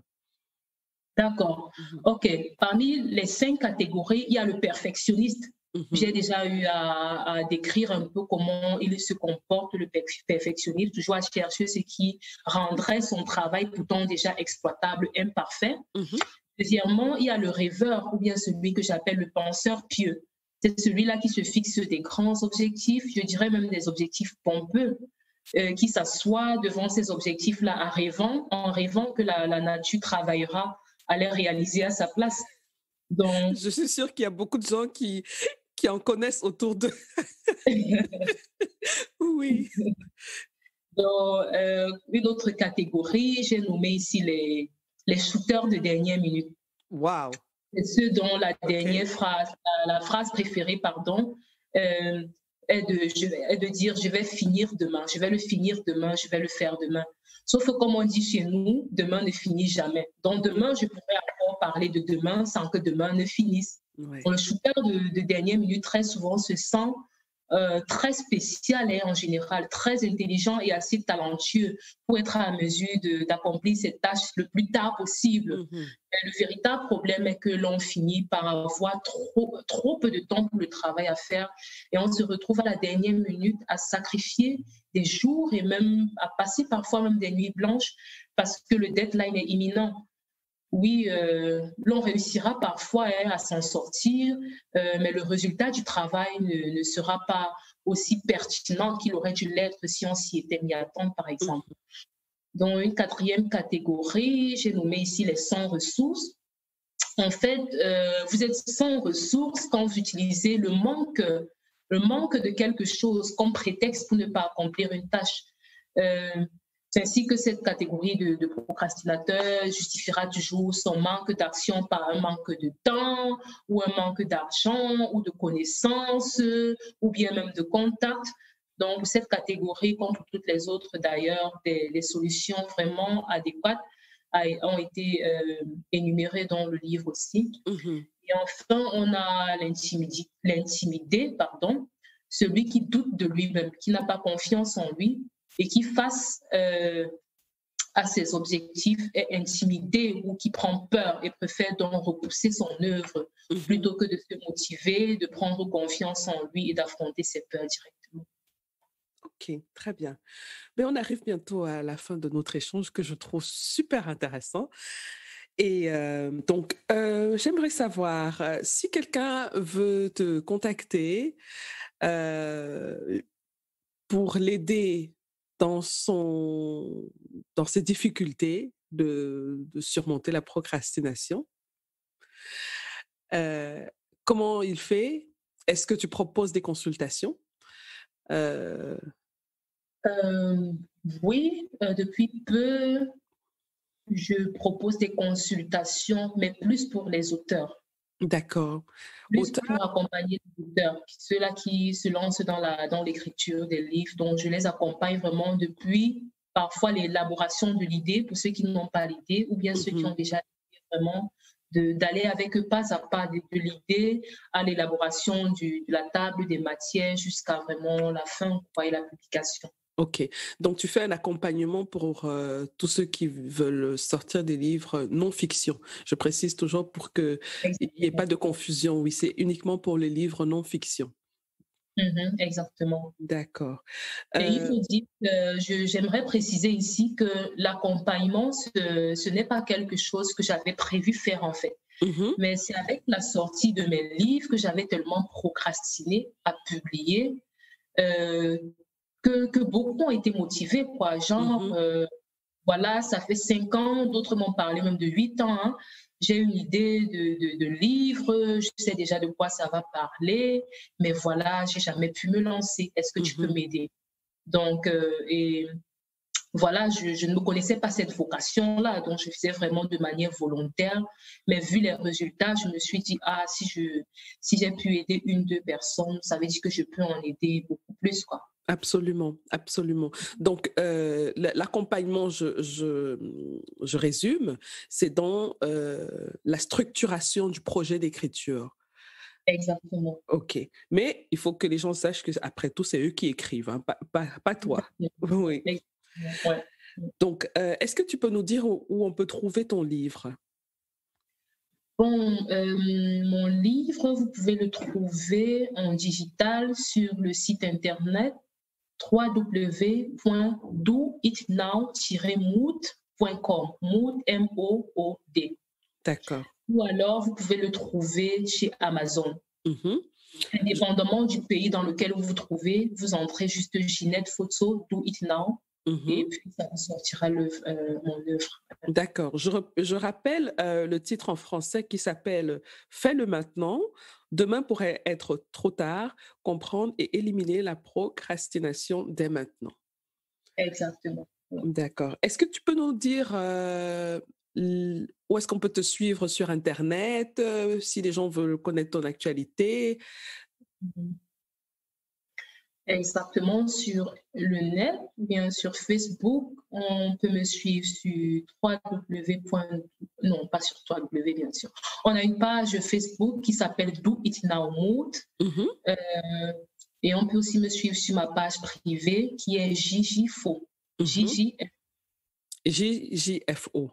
D'accord. OK. Parmi les 5 catégories, il y a le perfectionniste. J'ai déjà eu à décrire un peu comment il se comporte, le perfectionniste, toujours à chercher ce qui rendrait son travail pourtant déjà exploitable, imparfait. Deuxièmement, il y a le rêveur, ou bien celui que j'appelle le penseur pieux. C'est celui-là qui se fixe des grands objectifs, je dirais même des objectifs pompeux, qui s'assoit devant ces objectifs-là en rêvant que la nature travaillera à les réaliser à sa place. Donc, je suis sûre qu'il y a beaucoup de gens qui en connaissent autour d'eux. Oui. Donc, une autre catégorie, j'ai nommé ici les shooters de dernière minute. Wow. C'est ceux dont la dernière phrase, la phrase préférée, pardon, est de dire je vais finir demain, je vais le finir demain, je vais le faire demain. Sauf que comme on dit chez nous, demain ne finit jamais. Donc demain, je pourrais encore parler de demain sans que demain ne finisse. Ouais. Le shooter de dernière minute, très souvent, se sent très spécial et en général très intelligent et assez talentueux pour être à mesure d'accomplir cette tâche le plus tard possible. Mhm. Mais le véritable problème est que l'on finit par avoir trop peu de temps pour le travail à faire et on se retrouve à la dernière minute à sacrifier des jours et même à passer parfois même des nuits blanches parce que le deadline est imminent. Oui, l'on réussira parfois à s'en sortir, mais le résultat du travail ne sera pas aussi pertinent qu'il aurait dû l'être si on s'y était mis à temps, par exemple. Mhm. Dans une quatrième catégorie, j'ai nommé ici les sans ressources. En fait, vous êtes sans ressources quand vous utilisez le manque de quelque chose comme prétexte pour ne pas accomplir une tâche. Euh, c'est ainsi que cette catégorie de procrastinateur justifiera toujours son manque d'action par un manque de temps ou un manque d'argent ou de connaissances ou bien même de contact. Donc, cette catégorie, comme pour toutes les autres d'ailleurs, des solutions vraiment adéquates ont été énumérées dans le livre aussi. Mhm. Et enfin, on a l'intimidé, pardon, celui qui doute de lui-même, qui n'a pas confiance en lui et qui, face à ses objectifs, est intimidé ou qui prend peur et préfère donc repousser son œuvre Mhm. plutôt que de se motiver, de prendre confiance en lui et d'affronter ses peurs directement. Ok, très bien. Mais on arrive bientôt à la fin de notre échange que je trouve super intéressant. Et donc, j'aimerais savoir si quelqu'un veut te contacter euh, pour l'aider dans dans ses difficultés de surmonter la procrastination. Euh, Comment il fait? Est-ce que tu proposes des consultations? Euh, Euh, oui, depuis peu, je propose des consultations, mais plus pour les auteurs. d'accord. Plus Auteur? pour accompagner les auteurs, ceux-là qui se lancent dans l'écriture des livres. Donc, je les accompagne vraiment depuis parfois l'élaboration de l'idée pour ceux qui n'ont pas l'idée ou bien ceux qui ont déjà l'idée, vraiment d'aller avec eux pas à pas de l'idée à l'élaboration de la table des matières jusqu'à vraiment la fin quoi, et la publication. Ok, donc tu fais un accompagnement pour tous ceux qui veulent sortir des livres non-fiction. Je précise toujours pour qu'il n'y ait pas Exactement. de confusion. Oui, c'est uniquement pour les livres non-fiction. Exactement. D'accord. Et il Euh, faut dire que j'aimerais préciser ici que l'accompagnement, ce n'est pas quelque chose que j'avais prévu faire en fait. mhm, Mais c'est avec la sortie de mes livres que j'avais tellement procrastiné à publier euh, que beaucoup ont été motivés, quoi. Genre, mhm, voilà, ça fait 5 ans, d'autres m'ont parlé même de 8 ans. Hein. J'ai une idée de livre, je sais déjà de quoi ça va parler, mais voilà, j'ai jamais pu me lancer. Est-ce que tu peux mhm. m'aider? Donc, et voilà, je ne me connaissais pas cette vocation-là, donc je faisais vraiment de manière volontaire. Mais vu les résultats, je me suis dit, ah, si j'ai pu aider une, deux personnes, ça veut dire que je peux en aider beaucoup plus, quoi. Absolument, absolument. Donc, l'accompagnement, je résume, c'est dans la structuration du projet d'écriture. Exactement. Ok, mais il faut que les gens sachent que après tout, c'est eux qui écrivent, hein, pas toi. Oui. Exactement. Ouais. Donc, est-ce que tu peux nous dire où on peut trouver ton livre? Bon, mon livre, vous pouvez le trouver en digital sur le site internet www.doitnow-mood.com, Mood, M-O-O-D. D'accord. Ou alors, vous pouvez le trouver chez Amazon. Mhm. Indépendamment du pays dans lequel vous vous trouvez, vous entrez juste Ginette Photo, Do It Now, et Mhm. puis ça vous sortira mon œuvre. D'accord. Je rappelle le titre en français qui s'appelle Fais-le maintenant. Demain pourrait être trop tard. Comprendre et éliminer la procrastination dès maintenant. Exactement. Ouais. D'accord. Est-ce que tu peux nous dire où est-ce qu'on peut te suivre sur Internet, si les gens veulent connaître ton actualité? Mhm. Exactement, sur le net, ou bien sur Facebook, on peut me suivre sur www. Non, pas sur www, bien sûr. On a une page Facebook qui s'appelle Do It Now Mood. Mhm. Et on peut aussi me suivre sur ma page privée qui est JJFO. JJFO. JJFO.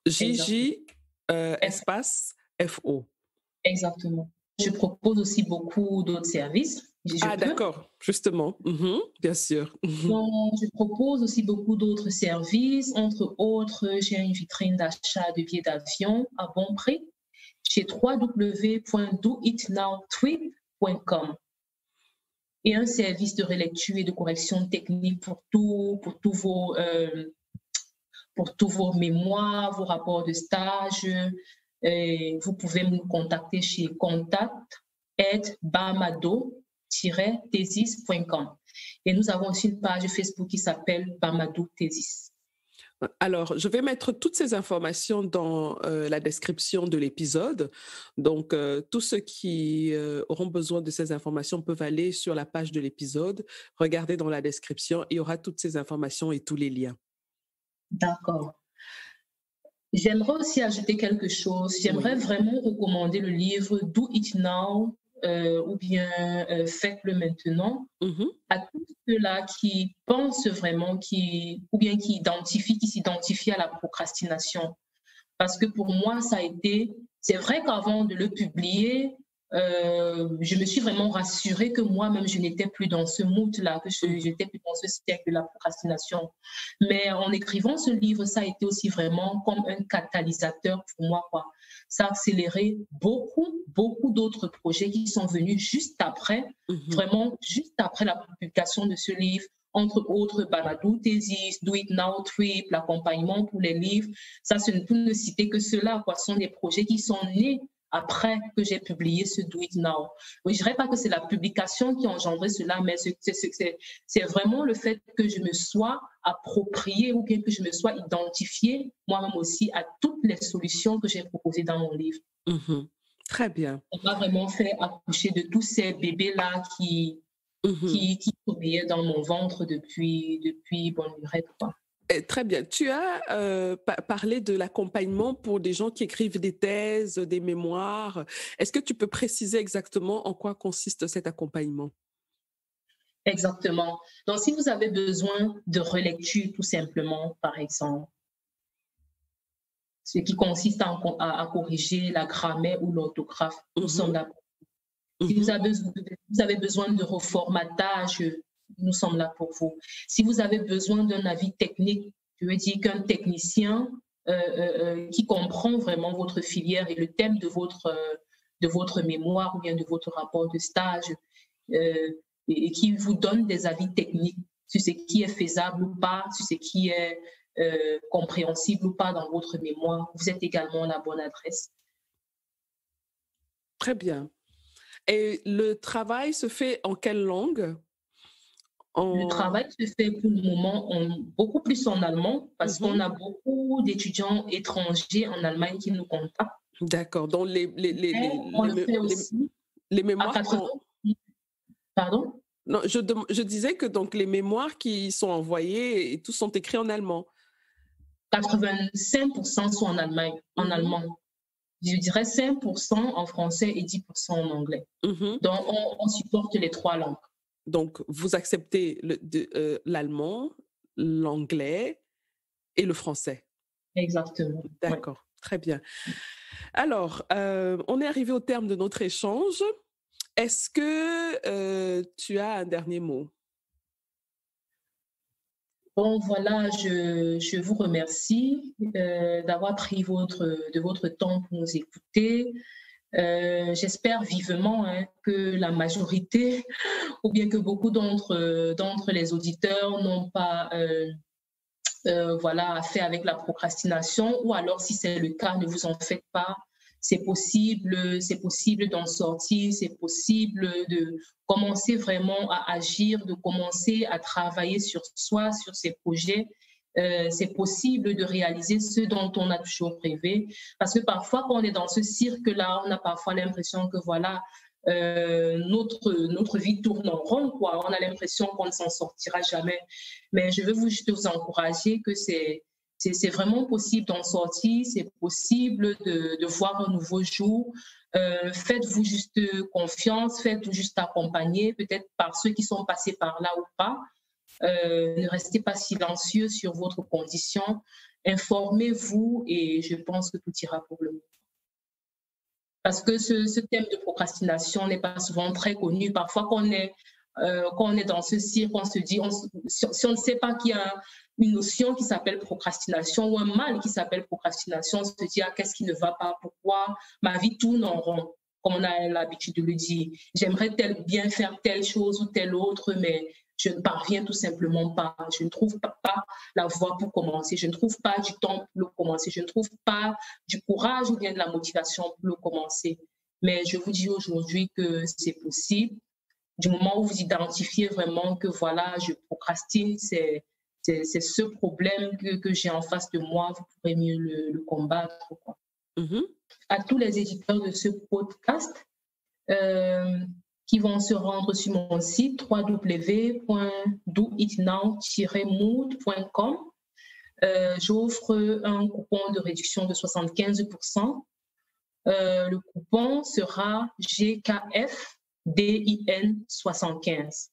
JJ espace FO. Exactement. Je propose aussi beaucoup d'autres services. D'accord, justement. Bien sûr. Donc, je propose aussi beaucoup d'autres services. Entre autres, j'ai une vitrine d'achat de billets d'avion à bon prix chez www.doitnowtweet.com et un service de relecture et de correction technique pour tous vos mémoires, vos rapports de stage. Vous pouvez me contacter chez contact@bamado-thesis.com. Et nous avons aussi une page Facebook qui s'appelle Bamado Thesis. Alors, je vais mettre toutes ces informations dans la description de l'épisode. Donc, tous ceux qui auront besoin de ces informations peuvent aller sur la page de l'épisode, regarder dans la description, il y aura toutes ces informations et tous les liens. D'accord. J'aimerais aussi ajouter quelque chose. J'aimerais vraiment recommander le livre Do It Now ou bien Faites-le maintenant à tous ceux-là qui pensent vraiment, qui s'identifient à la procrastination. Parce que pour moi, c'est vrai qu'avant de le publier, je me suis vraiment rassurée que moi-même, je n'étais plus dans ce mood-là, que j'étais plus dans ce cercle de la procrastination. Mais en écrivant ce livre, ça a été aussi vraiment comme un catalyseur pour moi, quoi. Ça a accéléré beaucoup d'autres projets qui sont venus juste après, vraiment juste après la publication de ce livre. Entre autres, Bamado Thesis, Do It Now Trip, l'accompagnement pour les livres. Ça, pour ne citer que ceux-là, quoi, sont des projets qui sont nés après que j'ai publié ce Do It Now. Oui, je ne dirais pas que c'est la publication qui a engendré cela, mais c'est vraiment le fait que je me sois appropriée ou bien que je me sois identifiée moi-même aussi à toutes les solutions que j'ai proposées dans mon livre. Très bien. Ça m'a vraiment fait accoucher de tous ces bébés-là qui sommeillaient dans mon ventre depuis bonne lurette, quoi. Très bien. Tu as parlé de l'accompagnement pour des gens qui écrivent des thèses, des mémoires. Est-ce que tu peux préciser exactement en quoi consiste cet accompagnement? Exactement. Donc, si vous avez besoin de relecture, tout simplement, par exemple, ce qui consiste à corriger la grammaire ou l'orthographe, nous sommes là. Si vous avez besoin de reformatage, nous sommes là pour vous. Si vous avez besoin d'un avis technique, je veux dire qu'un technicien qui comprend vraiment votre filière et le thème de votre mémoire ou bien de votre rapport de stage et qui vous donne des avis techniques sur ce qui est faisable ou pas, sur ce qui est compréhensible ou pas dans votre mémoire, vous êtes également la bonne adresse. Très bien. Et le travail se fait en quelle langue? Le travail se fait pour le moment beaucoup plus en allemand parce qu'on a beaucoup d'étudiants étrangers en Allemagne qui nous contactent. D'accord. Donc, les mémoires... Pardon? Non, je disais que donc, les mémoires qui sont envoyées, et tous sont écrits en allemand. 85% sont en Allemagne, en allemand. Je dirais 5% en français et 10% en anglais. Donc, on supporte les 3 langues. Donc, vous acceptez l'allemand, l'anglais et le français. Exactement. D'accord, très bien. Alors, on est arrivé au terme de notre échange. Est-ce que tu as un dernier mot? Bon, voilà, je vous remercie d'avoir pris de votre temps pour nous écouter. J'espère vivement que la majorité ou bien que beaucoup d'entre les auditeurs n'ont pas fait avec la procrastination, ou alors si c'est le cas, ne vous en faites pas. C'est possible d'en sortir, c'est possible de commencer vraiment à agir, de commencer à travailler sur soi, sur ses projets. C'est possible de réaliser ce dont on a toujours rêvé. Parce que parfois, quand on est dans ce cirque-là, on a parfois l'impression que voilà, notre vie tourne en rond, quoi. On a l'impression qu'on ne s'en sortira jamais. Mais je veux juste vous encourager que c'est vraiment possible d'en sortir, c'est possible de voir un nouveau jour. Faites-vous juste confiance, faites-vous juste accompagner, peut-être par ceux qui sont passés par là ou pas. Ne restez pas silencieux sur votre condition. Informez-vous et je pense que tout ira pour le mieux. Parce que ce thème de procrastination n'est pas souvent très connu. Parfois, quand on est dans ce cirque, on se dit, si on ne sait pas qu'il y a une notion qui s'appelle procrastination ou un mal qui s'appelle procrastination, on se dit, qu'est-ce qui ne va pas? Pourquoi ma vie tourne en rond, comme on a l'habitude de le dire? J'aimerais bien faire telle chose ou telle autre, mais je ne parviens tout simplement pas. Je ne trouve pas la voie pour commencer. Je ne trouve pas du temps pour le commencer. Je ne trouve pas du courage ou bien de la motivation pour le commencer. Mais je vous dis aujourd'hui que c'est possible. Du moment où vous identifiez vraiment que voilà, je procrastine, c'est ce problème que j'ai en face de moi, vous pourrez mieux le combattre, quoi. À tous les éditeurs de ce podcast, qui vont se rendre sur mon site www.doitnow-mood.com. J'offre un coupon de réduction de 75%. Le coupon sera GKF-DIN75.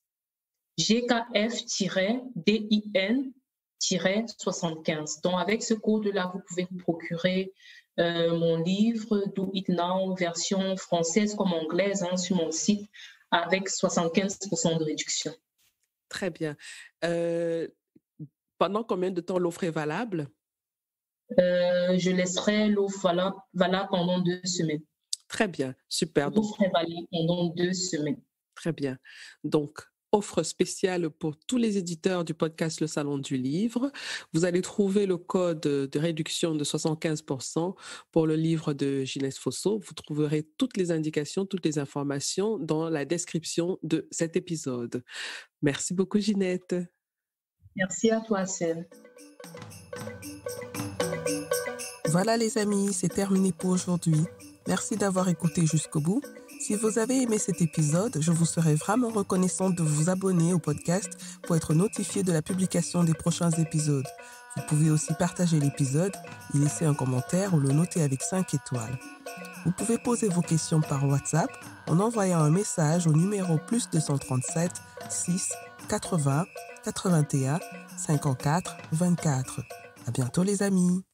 GKF-DIN-75. Donc, avec ce code-là, vous pouvez vous procurer mon livre Do It Now, version française comme anglaise, sur mon site, avec 75% de réduction. Très bien. Pendant combien de temps l'offre est valable? Je laisserai l'offre valable pendant 2 semaines. Très bien, super. L'offre est valable pendant 2 semaines. Très bien. Donc, offre spéciale pour tous les éditeurs du podcast Le Salon du Livre. Vous allez trouver le code de réduction de 75% pour le livre de Ginette Fosso. Vous trouverez toutes les indications, toutes les informations dans la description de cet épisode. Merci beaucoup, Ginette. Merci à toi, Celle. Voilà les amis, c'est terminé pour aujourd'hui. Merci d'avoir écouté jusqu'au bout. Si vous avez aimé cet épisode, je vous serais vraiment reconnaissante de vous abonner au podcast pour être notifié de la publication des prochains épisodes. Vous pouvez aussi partager l'épisode, y laisser un commentaire ou le noter avec 5 étoiles. Vous pouvez poser vos questions par WhatsApp en envoyant un message au numéro +237 6 80 81 54 24. À bientôt les amis.